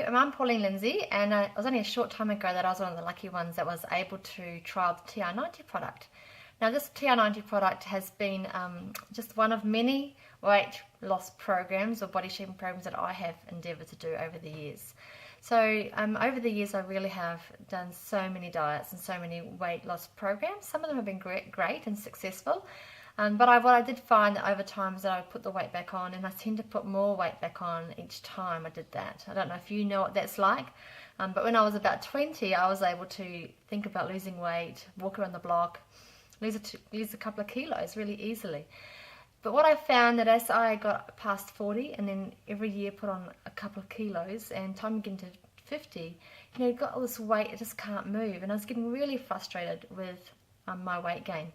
I'm Pauline Lindsay, and it was only a short time ago that I was one of the lucky ones that was able to trial the TR90 product. Now this TR90 product has been just one of many weight loss programs or body shaping programs that I have endeavoured to do over the years. So over the years I really have done so many diets and so many weight loss programs. Some of them have been great and successful. But what I did find that over time is that I would put the weight back on, and I tend to put more weight back on each time I did that. I don't know if you know what that's like, but when I was about 20, I was able to think about losing weight, walk around the block, lose a couple of kilos really easily. But what I found that as I got past 40 and then every year put on a couple of kilos, and time you get into 50, you've got all this weight, it just can't move, and I was getting really frustrated with my weight gain.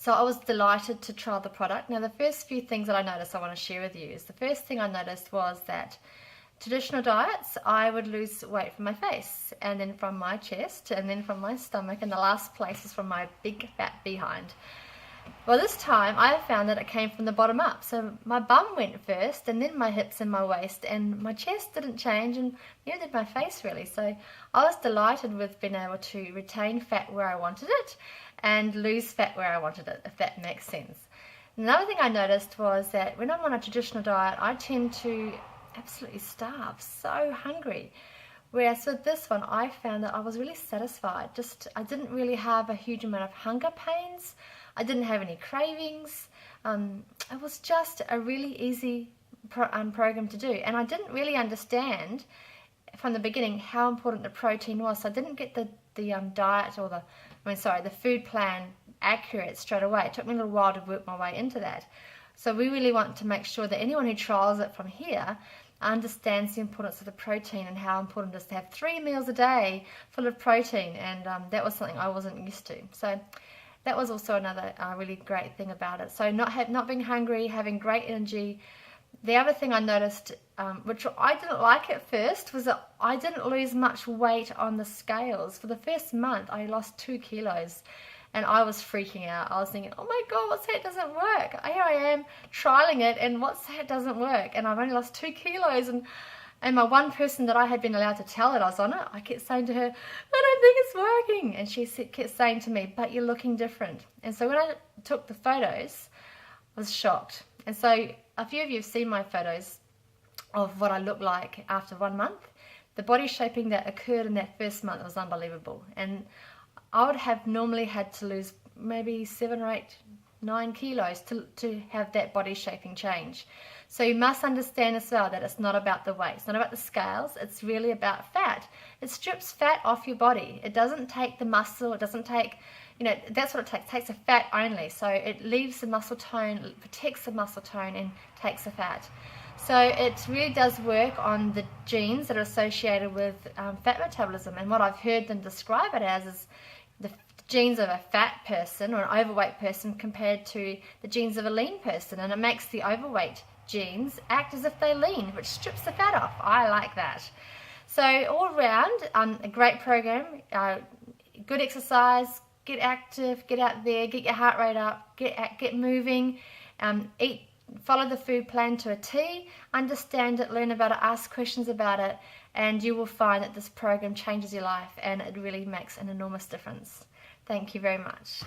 So I was delighted to try the product. Now the first few things that I noticed I want to share with you is the first thing I noticed was that traditional diets, I would lose weight from my face, and then from my chest, and then from my stomach, and the last place is from my big fat behind. Well, this time I found that it came from the bottom up. So my bum went first, and then my hips and my waist, and my chest didn't change, and neither did my face really. So I was delighted with being able to retain fat where I wanted it and lose fat where I wanted it, if that makes sense. Another thing I noticed was that when I'm on a traditional diet, I tend to absolutely starve, so hungry. Whereas with this one, I found that I was really satisfied. I didn't really have a huge amount of hunger pains. I didn't have any cravings. It was just a really easy program to do. And I didn't really understand from the beginning how important the protein was. So I didn't get the diet or the food plan accurate straight away. It took me a little while to work my way into that. So we really want to make sure that anyone who trials it from here understands the importance of the protein and how important it is to have 3 meals a day full of protein, and that was something I wasn't used to. So that was also another really great thing about it. So not being hungry, having great energy. The other thing I noticed, which I didn't like at first, was that I didn't lose much weight on the scales. For the first month, I lost 2 kilos, and I was freaking out. I was thinking, oh my God, what's that doesn't work? Here I am trialing it, and what's that doesn't work? And I've only lost 2 kilos, and my one person that I had been allowed to tell that I was on it, I kept saying to her, I don't think it's working. And she kept saying to me, but you're looking different. And so when I took the photos, I was shocked. And so a few of you have seen my photos of what I look like after 1 month. The body shaping that occurred in that first month was unbelievable. And I would have normally had to lose maybe 7 or 8, 9 kilos to have that body shaping change. So you must understand as well that it's not about the weight, it's not about the scales, it's really about fat. It strips fat off your body. It doesn't take the muscle, it doesn't take, that's what it takes the fat only. So it leaves the muscle tone, protects the muscle tone and takes the fat. So it really does work on the genes that are associated with fat metabolism. And what I've heard them describe it as is the genes of a fat person or an overweight person compared to the genes of a lean person. And it makes the overweight genes act as if they're lean, which strips the fat off. I like that. So all around, a great program, good exercise, get active, get out there, get your heart rate up, get moving, follow the food plan to a T, understand it, learn about it, ask questions about it, and you will find that this program changes your life and it really makes an enormous difference. Thank you very much.